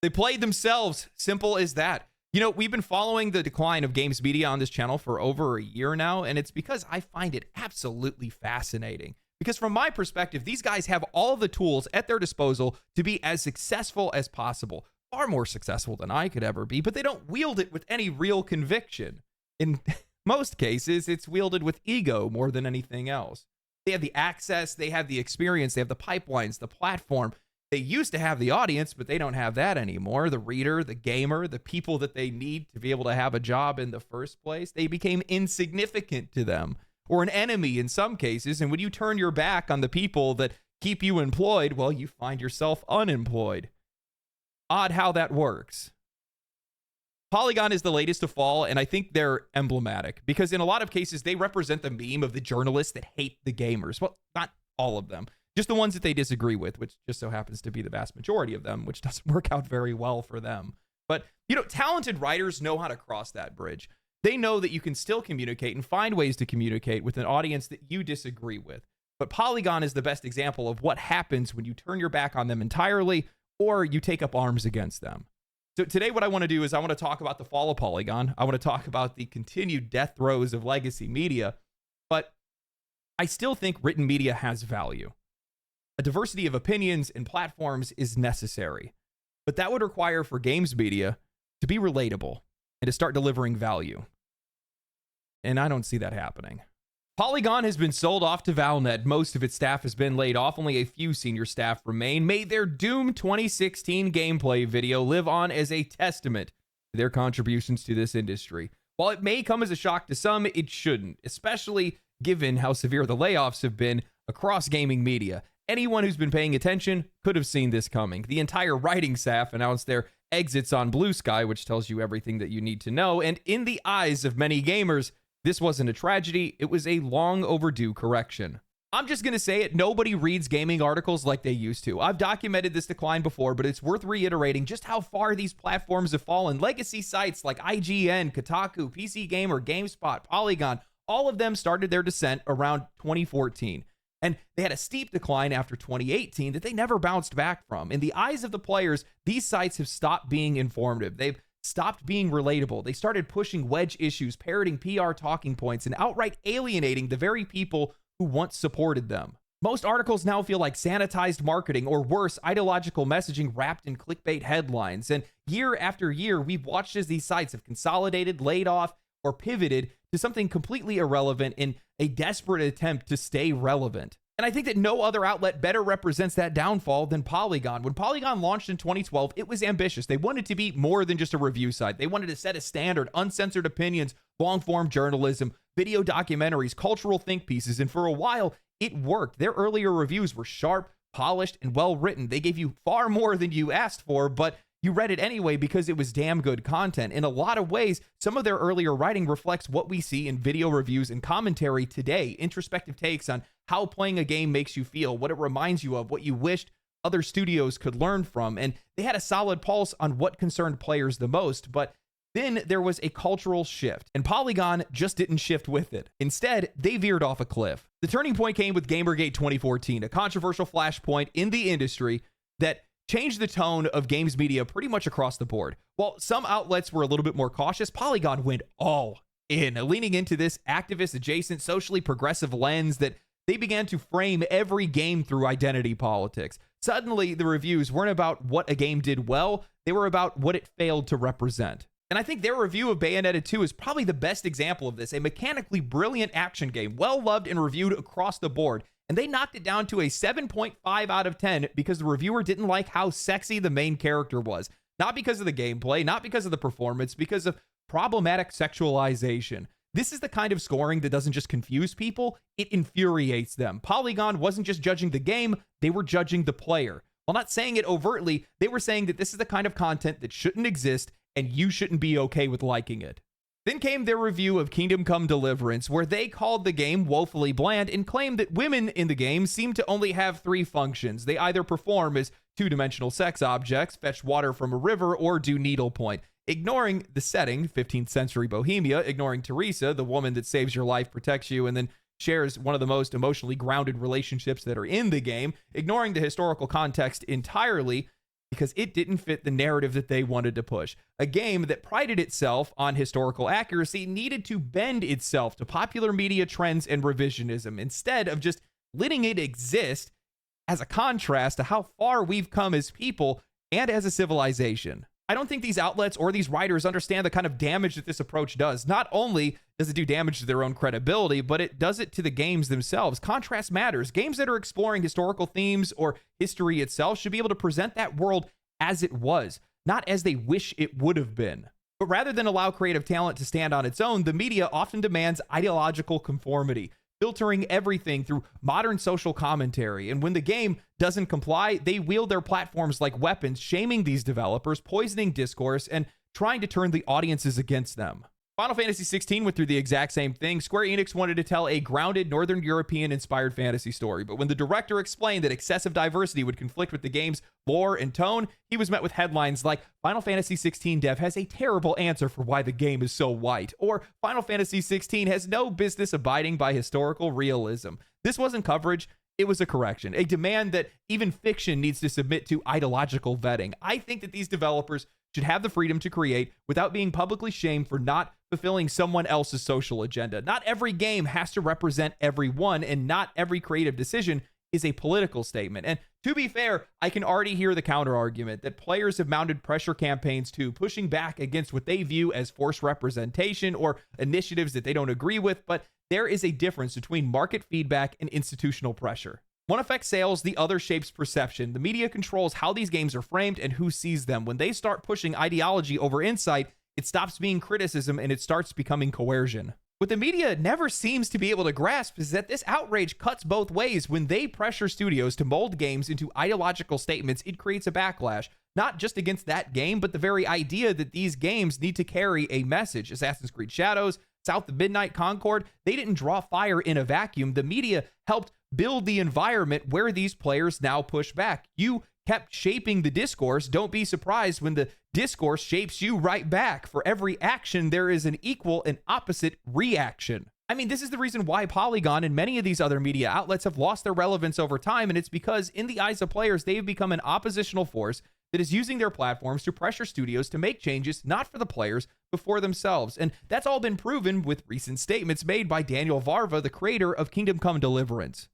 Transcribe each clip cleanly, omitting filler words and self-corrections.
They played themselves. Simple as that. You know, we've been following the decline of games media on this channel for over a year now, and it's because I find it absolutely fascinating. Because from my perspective, these guys have all the tools at their disposal to be as successful as possible. Far more successful than I could ever be, but they don't wield it with any real conviction. In most cases, it's wielded with ego more than anything else. They have the access, they have the experience, they have the pipelines, the platform. They used to have the audience, but they don't have that anymore. The reader, the gamer, the people that they need to be able to have a job in the first place, they became insignificant to them, or an enemy in some cases. And when you turn your back on the people that keep you employed, well, you find yourself unemployed. Odd how that works. Polygon is the latest to fall, and I think they're emblematic because in a lot of cases, they represent the meme of the journalists that hate the gamers. Well, not all of them. Just the ones that they disagree with, which just so happens to be the vast majority of them, which doesn't work out very well for them. But, you know, talented writers know how to cross that bridge. They know that you can still communicate and find ways to communicate with an audience that you disagree with. But Polygon is the best example of what happens when you turn your back on them entirely or you take up arms against them. So today what I want to do is I want to talk about the fall of Polygon. I want to talk about the continued death throes of legacy media. But I still think written media has value. A diversity of opinions and platforms is necessary, but that would require for games media to be relatable and to start delivering value. And I don't see that happening. Polygon has been sold off to Valnet. Most of its staff has been laid off. Only a few senior staff remain. May their Doom 2016 gameplay video live on as a testament to their contributions to this industry. While it may come as a shock to some, it shouldn't, especially given how severe the layoffs have been across gaming media. Anyone who's been paying attention could have seen this coming. The entire writing staff announced their exits on Blue Sky, which tells you everything that you need to know. And in the eyes of many gamers, this wasn't a tragedy. It was a long overdue correction. I'm just going to say it. Nobody reads gaming articles like they used to. I've documented this decline before, but it's worth reiterating just how far these platforms have fallen. Legacy sites like IGN, Kotaku, PC Gamer, GameSpot, Polygon, all of them started their descent around 2014. And they had a steep decline after 2018 that they never bounced back from. In the eyes of the players, these sites have stopped being informative. They've stopped being relatable. They started pushing wedge issues, parroting PR talking points, and outright alienating the very people who once supported them. Most articles now feel like sanitized marketing or worse, ideological messaging wrapped in clickbait headlines. And year after year, we've watched as these sites have consolidated, laid off, or pivoted to something completely irrelevant in a desperate attempt to stay relevant. And I think that no other outlet better represents that downfall than Polygon. When Polygon launched in 2012, it was ambitious. They wanted to be more than just a review site. They wanted to set a standard, uncensored opinions, long-form journalism, video documentaries, cultural think pieces, and for a while, it worked. Their earlier reviews were sharp, polished, and well-written. They gave you far more than you asked for, but you read it anyway because it was damn good content. In a lot of ways, some of their earlier writing reflects what we see in video reviews and commentary today, introspective takes on how playing a game makes you feel, what it reminds you of, what you wished other studios could learn from. And they had a solid pulse on what concerned players the most, but then there was a cultural shift, and Polygon just didn't shift with it. Instead, they veered off a cliff. The turning point came with Gamergate 2014, a controversial flashpoint in the industry that changed the tone of games media pretty much across the board. While some outlets were a little bit more cautious, Polygon went all in, leaning into this activist-adjacent, socially progressive lens that they began to frame every game through identity politics. Suddenly, the reviews weren't about what a game did well, they were about what it failed to represent. And I think their review of Bayonetta 2 is probably the best example of this, a mechanically brilliant action game, well-loved and reviewed across the board. And they knocked it down to a 7.5 out of 10 because the reviewer didn't like how sexy the main character was. Not because of the gameplay, not because of the performance, because of problematic sexualization. This is the kind of scoring that doesn't just confuse people, it infuriates them. Polygon wasn't just judging the game, they were judging the player. While not saying it overtly, they were saying that this is the kind of content that shouldn't exist and you shouldn't be okay with liking it. Then came their review of Kingdom Come Deliverance, where they called the game woefully bland and claimed that women in the game seem to only have three functions. They either perform as two-dimensional sex objects, fetch water from a river, or do needlepoint. Ignoring the setting, 15th century Bohemia, ignoring Teresa, the woman that saves your life, protects you, and then shares one of the most emotionally grounded relationships that are in the game, ignoring the historical context entirely, because it didn't fit the narrative that they wanted to push. A game that prided itself on historical accuracy needed to bend itself to popular media trends and revisionism instead of just letting it exist as a contrast to how far we've come as people and as a civilization. I don't think these outlets or these writers understand the kind of damage that this approach does. Not only does it do damage to their own credibility, but it does it to the games themselves. Contrast matters. Games that are exploring historical themes or history itself should be able to present that world as it was, not as they wish it would have been. But rather than allow creative talent to stand on its own, the media often demands ideological conformity, filtering everything through modern social commentary. And when the game doesn't comply, they wield their platforms like weapons, shaming these developers, poisoning discourse, and trying to turn the audiences against them. Final Fantasy XVI went through the exact same thing. Square Enix wanted to tell a grounded Northern European-inspired fantasy story, but when the director explained that excessive diversity would conflict with the game's lore and tone, he was met with headlines like, Final Fantasy XVI dev has a terrible answer for why the game is so white, or Final Fantasy XVI has no business abiding by historical realism. This wasn't coverage, it was a correction, a demand that even fiction needs to submit to ideological vetting. I think that these developers should have the freedom to create without being publicly shamed for not fulfilling someone else's social agenda. Not every game has to represent everyone, and not every creative decision is a political statement. And to be fair, I can already hear the counter argument that players have mounted pressure campaigns to pushing back against what they view as forced representation or initiatives that they don't agree with, but there is a difference between market feedback and institutional pressure. One affects sales, the other shapes perception. The media controls how these games are framed and who sees them. When they start pushing ideology over insight, it stops being criticism and it starts becoming coercion. What the media never seems to be able to grasp is that this outrage cuts both ways. When they pressure studios to mold games into ideological statements, it creates a backlash, not just against that game, but the very idea that these games need to carry a message. Assassin's Creed Shadows, South of Midnight, Concord, they didn't draw fire in a vacuum. The media helped build the environment where these players now push back. You kept shaping the discourse. Don't be surprised when the discourse shapes you right back. For every action, there is an equal and opposite reaction. I mean, this is the reason why Polygon and many of these other media outlets have lost their relevance over time, and it's because in the eyes of players, they've become an oppositional force that is using their platforms to pressure studios to make changes, not for the players, but for themselves. And that's all been proven with recent statements made by Daniel Varva, the creator of Kingdom Come Deliverance.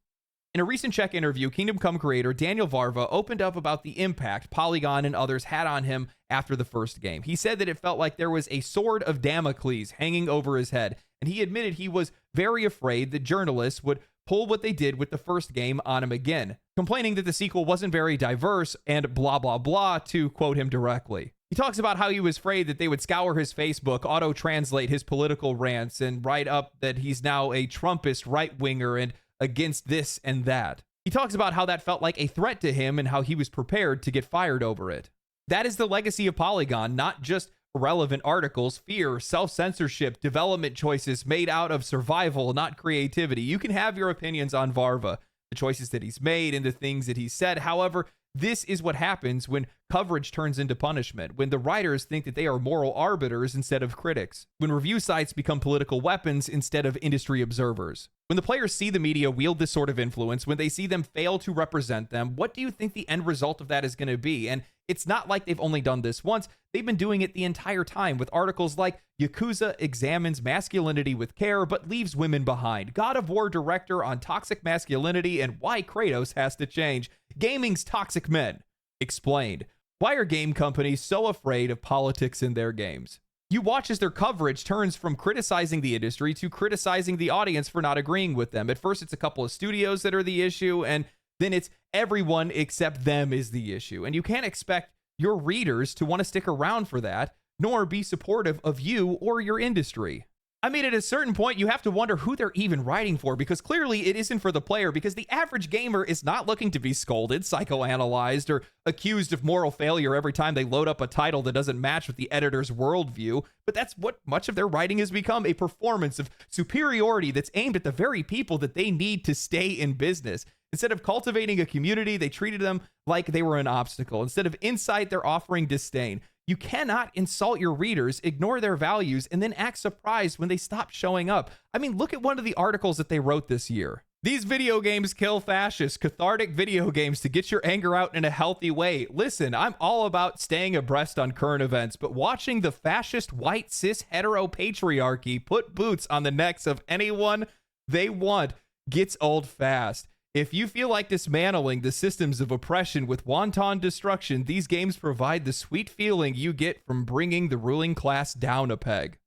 In a recent Czech interview, Kingdom Come creator Daniel Varva opened up about the impact Polygon and others had on him after the first game. He said that it felt like there was a sword of Damocles hanging over his head, and he admitted he was very afraid that journalists would pull what they did with the first game on him again, complaining that the sequel wasn't very diverse and blah, blah, blah, to quote him directly. He talks about how he was afraid that they would scour his Facebook, auto-translate his political rants, and write up that he's now a Trumpist right-winger and against this and that. He talks about how that felt like a threat to him and how he was prepared to get fired over it. That is the legacy of Polygon, not just irrelevant articles, fear, self-censorship, development choices made out of survival, not creativity. You can have your opinions on Varva, the choices that he's made and the things that he said. However, this is what happens when coverage turns into punishment, when the writers think that they are moral arbiters instead of critics, when review sites become political weapons instead of industry observers. When the players see the media wield this sort of influence, when they see them fail to represent them, what do you think the end result of that is going to be? And it's not like they've only done this once. They've been doing it the entire time with articles like Yakuza examines masculinity with care but leaves women behind. God of War director on toxic masculinity and why Kratos has to change. Gaming's toxic men. Explained. Why are game companies so afraid of politics in their games? You watch as their coverage turns from criticizing the industry to criticizing the audience for not agreeing with them. At first, it's a couple of studios that are the issue, and then it's everyone except them is the issue. And you can't expect your readers to want to stick around for that, nor be supportive of you or your industry. I mean, at a certain point, you have to wonder who they're even writing for, because clearly it isn't for the player, because the average gamer is not looking to be scolded, psychoanalyzed, or accused of moral failure every time they load up a title that doesn't match with the editor's worldview. But that's what much of their writing has become, a performance of superiority that's aimed at the very people that they need to stay in business. Instead of cultivating a community, they treated them like they were an obstacle. Instead of insight, they're offering disdain. You cannot insult your readers, ignore their values, and then act surprised when they stop showing up. I mean, look at one of the articles that they wrote this year. These video games kill fascists, cathartic video games to get your anger out in a healthy way. Listen, I'm all about staying abreast on current events, but watching the fascist white cis hetero patriarchy put boots on the necks of anyone they want gets old fast. If you feel like dismantling the systems of oppression with wanton destruction, these games provide the sweet feeling you get from bringing the ruling class down a peg.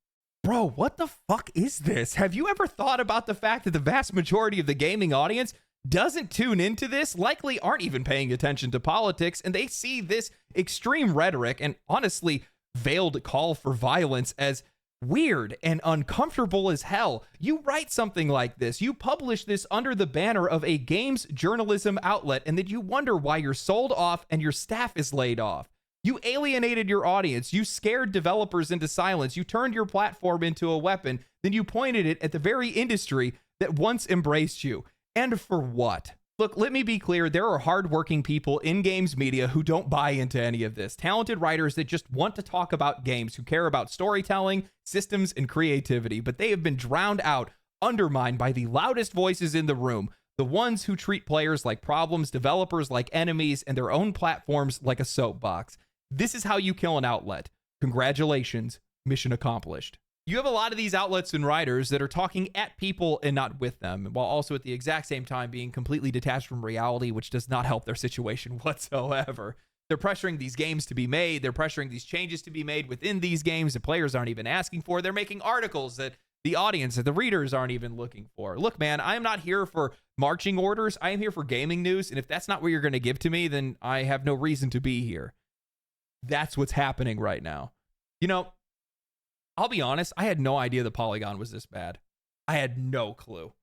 Bro, what the fuck is this? Have you ever thought about the fact that the vast majority of the gaming audience doesn't tune into this, likely aren't even paying attention to politics, and they see this extreme rhetoric and honestly veiled call for violence as weird and uncomfortable as hell? You write something like this, you publish this under the banner of a games journalism outlet, and then you wonder why you're sold off and your staff is laid off. You alienated your audience. You scared developers into silence. You turned your platform into a weapon. Then you pointed it at the very industry that once embraced you. And for what? Look, let me be clear. There are hardworking people in games media who don't buy into any of this. Talented writers that just want to talk about games, who care about storytelling, systems, and creativity. But they have been drowned out, undermined by the loudest voices in the room. The ones who treat players like problems, developers like enemies, and their own platforms like a soapbox. This is how you kill an outlet. Congratulations, mission accomplished. You have a lot of these outlets and writers that are talking at people and not with them, while also at the exact same time being completely detached from reality, which does not help their situation whatsoever. They're pressuring these games to be made. They're pressuring these changes to be made within these games that players aren't even asking for. They're making articles that the audience, that the readers aren't even looking for. Look, man, I am not here for marching orders. I am here for gaming news, and if that's not what you're going to give to me, then I have no reason to be here. That's what's happening right now. You know, I'll be honest, I had no idea the Polygon was this bad. I had no clue.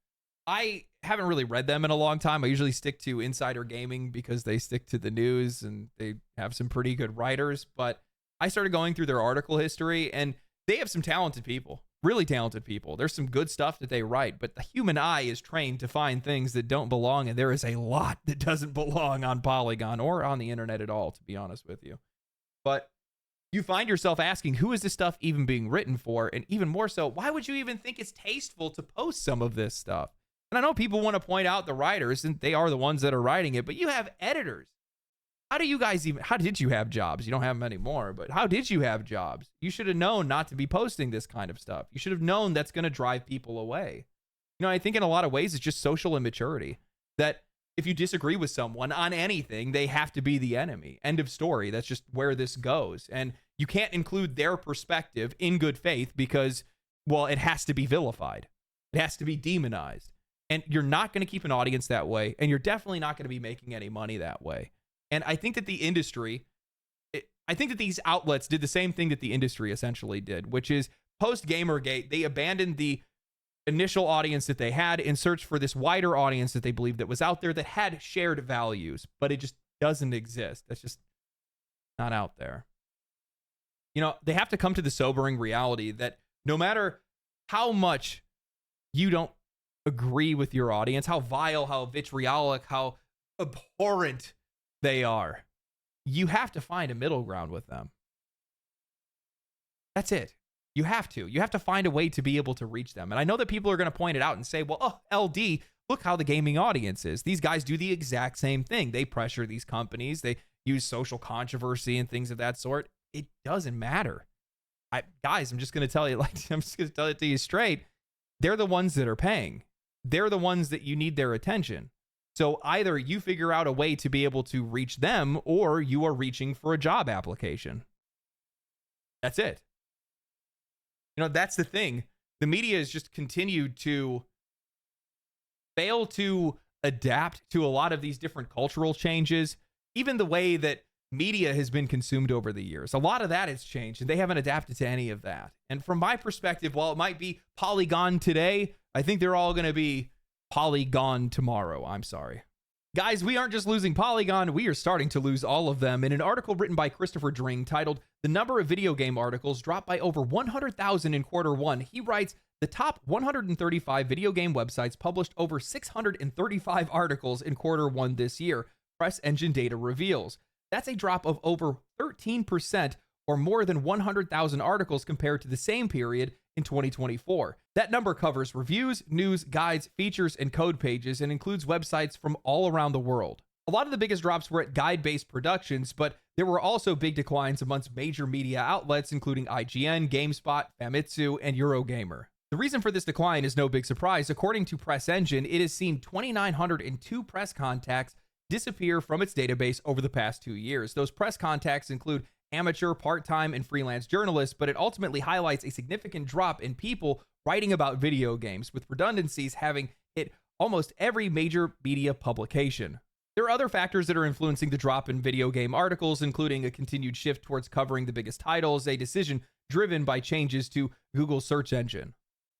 I haven't really read them in a long time. I usually stick to Insider Gaming because they stick to the news and they have some pretty good writers. But I started going through their article history, and they have some talented people, really talented people. There's some good stuff that they write, but the human eye is trained to find things that don't belong, and there is a lot that doesn't belong on Polygon or on the internet at all, to be honest with you. But you find yourself asking, who is this stuff even being written for? And even more so, why would you even think it's tasteful to post some of this stuff? And I know people want to point out the writers, and they are the ones that are writing it, but you have editors. How did you have jobs? You don't have them anymore, but how did you have jobs? You should have known not to be posting this kind of stuff. You should have known that's going to drive people away. You know, I think in a lot of ways, it's just social immaturity. That if you disagree with someone on anything, they have to be the enemy. End of story. That's just where this goes. And you can't include their perspective in good faith because, well, it has to be vilified. It has to be demonized. And you're not going to keep an audience that way. And you're definitely not going to be making any money that way. And I think that the industry, I think that these outlets did the same thing that the industry essentially did, which is post Gamergate, they abandoned the initial audience that they had in search for this wider audience that they believed that was out there that had shared values, but it just doesn't exist. That's just not out there. You know, they have to come to the sobering reality that no matter how much you don't agree with your audience, how vile, how vitriolic, how abhorrent they are, you have to find a middle ground with them. That's it. You have to find a way to be able to reach them. And I know that people are going to point it out and say, well, oh, LD, look how the gaming audience is. These guys do the exact same thing. They pressure these companies. They use social controversy and things of that sort. It doesn't matter. Guys, I'm just going to tell you, I'm just going to tell it to you straight. They're the ones that are paying. They're the ones that you need their attention. So either you figure out a way to be able to reach them, or you are reaching for a job application. That's it. You know, that's the thing. The media has just continued to fail to adapt to a lot of these different cultural changes. Even the way that media has been consumed over the years, a lot of that has changed, and they haven't adapted to any of that. And from my perspective, while it might be Polygon today, I think they're all going to be Polygon tomorrow. I'm sorry. Guys, we aren't just losing Polygon, we are starting to lose all of them. In an article written by Christopher Dring titled, "The Number of Video Game Articles Dropped by Over 100,000 in Q1, he writes, the top 135 video game websites published over 635 articles in Q1 this year, Press Engine data reveals. That's a drop of over 13%, or more than 100,000 articles compared to the same period in 2024. That number covers reviews, news, guides, features, and code pages, and includes websites from all around the world. A lot of the biggest drops were at guide-based productions, but there were also big declines amongst major media outlets, including IGN, GameSpot, Famitsu, and Eurogamer. The reason for this decline is no big surprise. According to Press Engine, it has seen 2,902 press contacts disappear from its database over the past 2 years. Those press contacts include amateur, part-time, and freelance journalists, but it ultimately highlights a significant drop in people writing about video games, with redundancies having hit almost every major media publication. There are other factors that are influencing the drop in video game articles, including a continued shift towards covering the biggest titles, a decision driven by changes to Google's search engine.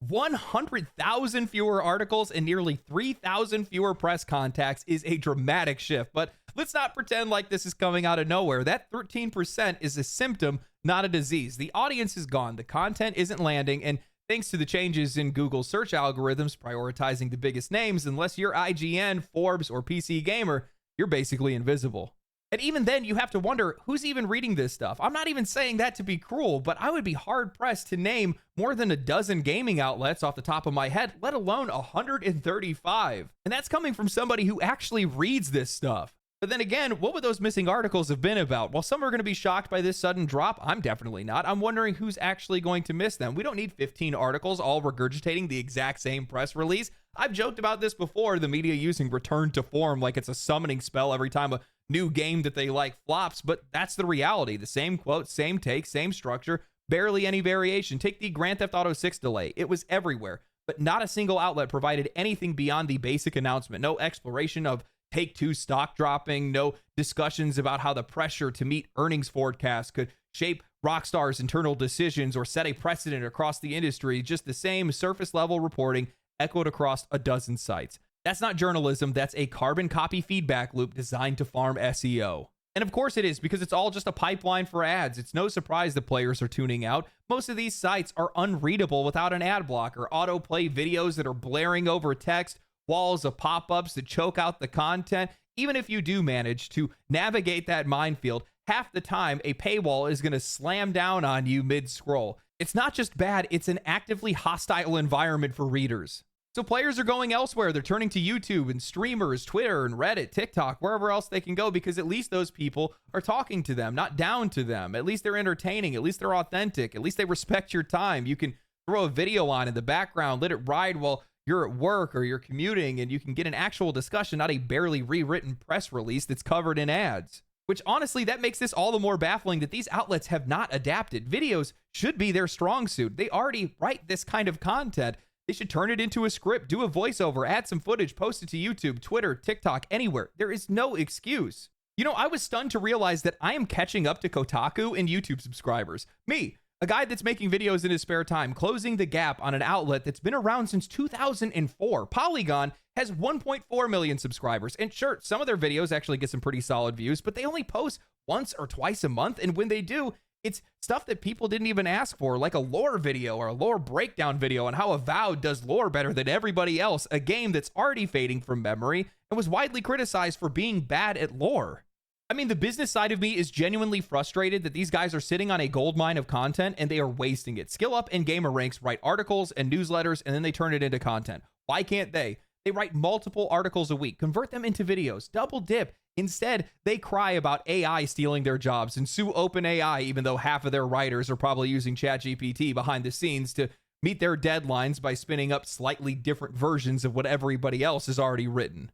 100,000 fewer articles and nearly 3,000 fewer press contacts is a dramatic shift, but let's not pretend like this is coming out of nowhere. That 13% is a symptom, not a disease. The audience is gone, the content isn't landing, and thanks to the changes in Google's search algorithms prioritizing the biggest names, unless you're IGN, Forbes, or PC Gamer, you're basically invisible. And even then, you have to wonder, who's even reading this stuff? I'm not even saying that to be cruel, but I would be hard-pressed to name more than a dozen gaming outlets off the top of my head, let alone 135. And that's coming from somebody who actually reads this stuff. But then again, what would those missing articles have been about? While some are going to be shocked by this sudden drop, I'm definitely not. I'm wondering who's actually going to miss them. We don't need 15 articles all regurgitating the exact same press release. I've joked about this before, the media using return to form like it's a summoning spell every time a new game that they like flops, but that's the reality. The same quote, same take, same structure, barely any variation. Take the Grand Theft Auto 6 delay. It was everywhere, but not a single outlet provided anything beyond the basic announcement. No exploration of Take-Two stock dropping, no discussions about how the pressure to meet earnings forecasts could shape Rockstar's internal decisions or set a precedent across the industry. Just the same surface level reporting echoed across a dozen sites. That's not journalism, that's a carbon copy feedback loop designed to farm SEO. And of course it is, because it's all just a pipeline for ads. It's no surprise that players are tuning out. Most of these sites are unreadable without an ad blocker, autoplay videos that are blaring over text, walls of pop-ups that choke out the content. Even if you do manage to navigate that minefield, half the time a paywall is going to slam down on you mid-scroll. It's not just bad, it's an actively hostile environment for readers. So players are going elsewhere. They're turning to YouTube and streamers, Twitter and Reddit, TikTok, wherever else they can go, because at least those people are talking to them, not down to them. At least they're entertaining. At least they're authentic. At least they respect your time. You can throw a video on in the background, let it ride while you're at work or you're commuting, and you can get an actual discussion, not a barely rewritten press release that's covered in ads. Which honestly, that makes this all the more baffling that these outlets have not adapted. Videos should be their strong suit. They already write this kind of content. They should turn it into a script, do a voiceover, add some footage, post it to YouTube, Twitter, TikTok, anywhere. There is no excuse. You know, I was stunned to realize that I am catching up to Kotaku and YouTube subscribers. Me, a guy that's making videos in his spare time, closing the gap on an outlet that's been around since 2004. Polygon has 1.4 million subscribers. And sure, some of their videos actually get some pretty solid views, but they only post once or twice a month. And when they do, it's stuff that people didn't even ask for, like a lore video or a lore breakdown video on how Avowed does lore better than everybody else, a game that's already fading from memory and was widely criticized for being bad at lore. I mean, the business side of me is genuinely frustrated that these guys are sitting on a goldmine of content and they are wasting it. Skill Up and Gamerranks write articles and newsletters and then they turn it into content. Why can't they? They write multiple articles a week, convert them into videos, double dip. Instead, they cry about AI stealing their jobs and sue OpenAI, even though half of their writers are probably using ChatGPT behind the scenes to meet their deadlines by spinning up slightly different versions of what everybody else has already written.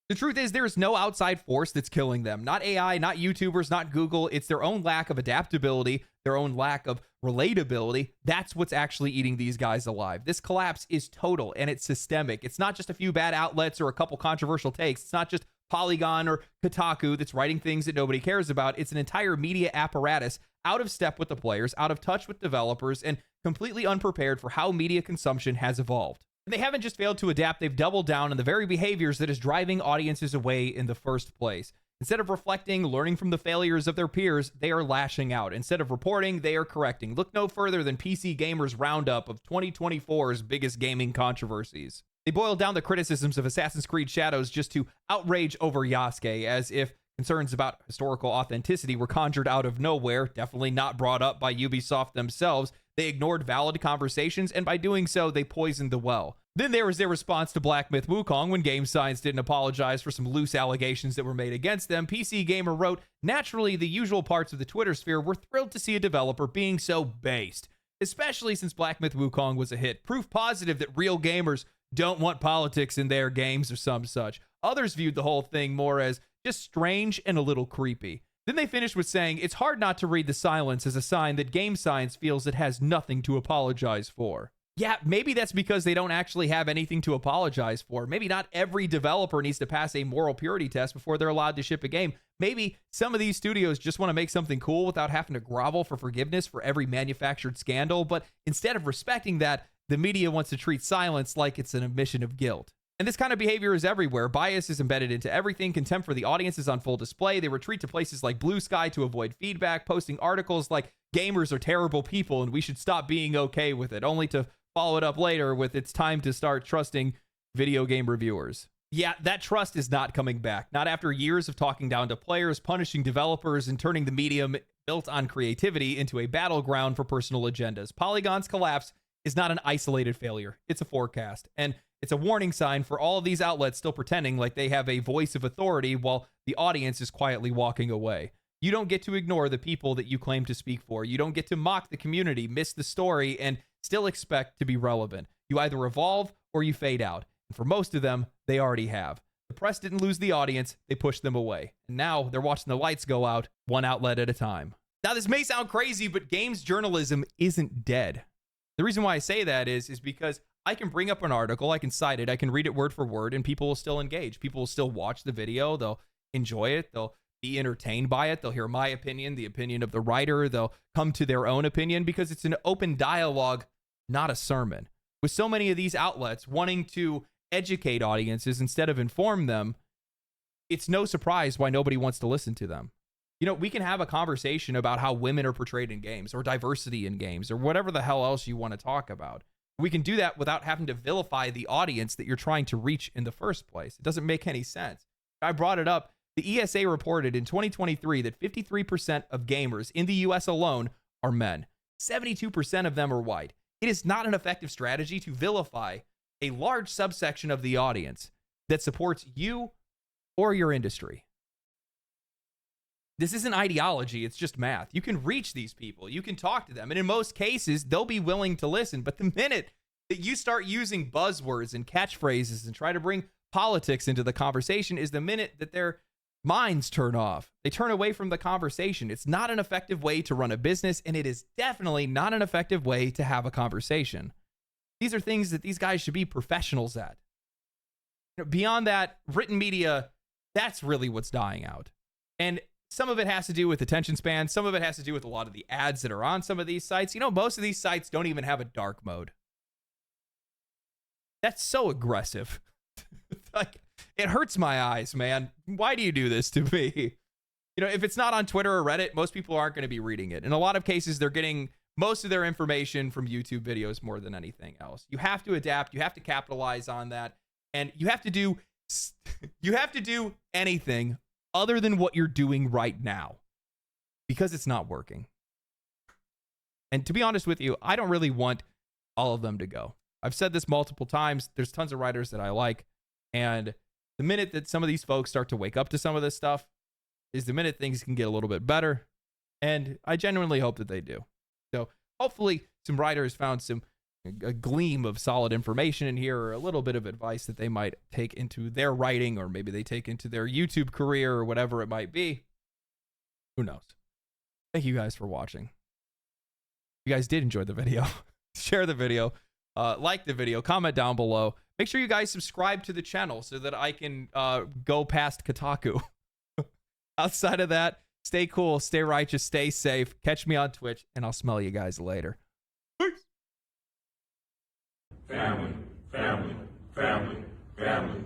The truth is, there is no outside force that's killing them. Not AI, not YouTubers, not Google. It's their own lack of adaptability, their own lack of relatability. That's what's actually eating these guys alive. This collapse is total and it's systemic. It's not just a few bad outlets or a couple controversial takes. It's not just Polygon or Kotaku that's writing things that nobody cares about. It's an entire media apparatus out of step with the players, out of touch with developers, and completely unprepared for how media consumption has evolved. And they haven't just failed to adapt, they've doubled down on the very behaviors that is driving audiences away in the first place. Instead of reflecting, learning from the failures of their peers, they are lashing out. Instead of reporting, they are correcting. Look no further than PC Gamer's roundup of 2024's biggest gaming controversies. They boiled down the criticisms of Assassin's Creed Shadows just to outrage over Yasuke, as if concerns about historical authenticity were conjured out of nowhere, definitely not brought up by Ubisoft themselves. they ignored valid conversations, and by doing so, they poisoned the well. Then there was their response to Blackm Wukong when Game Science didn't apologize for some loose allegations that were made against them. PC Gamer wrote, "Naturally, the usual parts of the Twitter sphere were thrilled to see a developer being so based, especially since Blackm Wukong was a hit. Proof positive that real gamers don't want politics in their games or some such. Others viewed the whole thing more as just strange and a little creepy." Then they finished with saying, "It's hard not to read the silence as a sign that Game Science feels it has nothing to apologize for." Yeah, maybe that's because they don't actually have anything to apologize for. Maybe not every developer needs to pass a moral purity test before they're allowed to ship a game. Maybe some of these studios just want to make something cool without having to grovel for forgiveness for every manufactured scandal. But instead of respecting that, the media wants to treat silence like it's an admission of guilt. And this kind of behavior is everywhere. Bias is embedded into everything. Contempt for the audience is on full display. They retreat to places like Blue Sky to avoid feedback, posting articles like gamers are terrible people and we should stop being okay with it, only to follow it up later with it's time to start trusting video game reviewers. Yeah, that trust is not coming back. Not after years of talking down to players, punishing developers, and turning the medium built on creativity into a battleground for personal agendas. Polygon's collapse is not an isolated failure. It's a forecast. And it's a warning sign for all of these outlets still pretending like they have a voice of authority while the audience is quietly walking away. You don't get to ignore the people that you claim to speak for. You don't get to mock the community, miss the story, and still expect to be relevant. You either evolve or you fade out. And for most of them, they already have. The press didn't lose the audience, they pushed them away. And now they're watching the lights go out, one outlet at a time. Now, this may sound crazy, but games journalism isn't dead. The reason why I say that is because I can bring up an article, I can cite it, I can read it word for word, and people will still engage. People will still watch the video, they'll enjoy it, they'll be entertained by it, they'll hear my opinion, the opinion of the writer, they'll come to their own opinion because it's an open dialogue, not a sermon. With so many of these outlets wanting to educate audiences instead of inform them, it's no surprise why nobody wants to listen to them. You know, we can have a conversation about how women are portrayed in games or diversity in games or whatever the hell else you want to talk about. We can do that without having to vilify the audience that you're trying to reach in the first place. It doesn't make any sense. I brought it up. The ESA reported in 2023 that 53% of gamers in the US alone are men. 72% of them are white. It is not an effective strategy to vilify a large subsection of the audience that supports you or your industry. This isn't ideology, it's just math. You can reach these people, you can talk to them, and in most cases, they'll be willing to listen. But the minute that you start using buzzwords and catchphrases and try to bring politics into the conversation is the minute that their minds turn off. They turn away from the conversation. It's not an effective way to run a business, and it is definitely not an effective way to have a conversation. These are things that these guys should be professionals at. Beyond that, written media, that's really what's dying out. And some of it has to do with attention span. Some of it has to do with a lot of the ads that are on some of these sites. You know, most of these sites don't even have a dark mode. That's so aggressive. Like, it hurts my eyes, man. Why do you do this to me? You know, if it's not on Twitter or Reddit, most people aren't going to be reading it. In a lot of cases, they're getting most of their information from YouTube videos more than anything else. You have to adapt. You have to capitalize on that. And you have to do anything other than what you're doing right now because it's not working. And to be honest with you, I don't really want all of them to go. I've said this multiple times. There's tons of writers that I like. And the minute that some of these folks start to wake up to some of this stuff is the minute things can get a little bit better. And I genuinely hope that they do. So hopefully some writers found a gleam of solid information in here or a little bit of advice that they might take into their writing or maybe they take into their YouTube career or whatever it might be. Who knows? Thank you guys for watching. If you guys did enjoy the video, share the video, like the video, comment down below. Make sure you guys subscribe to the channel so that I can go past Kotaku. Outside of that, stay cool, stay righteous, stay safe. Catch me on Twitch, and I'll smell you guys later. Peace. Family, family, family, family.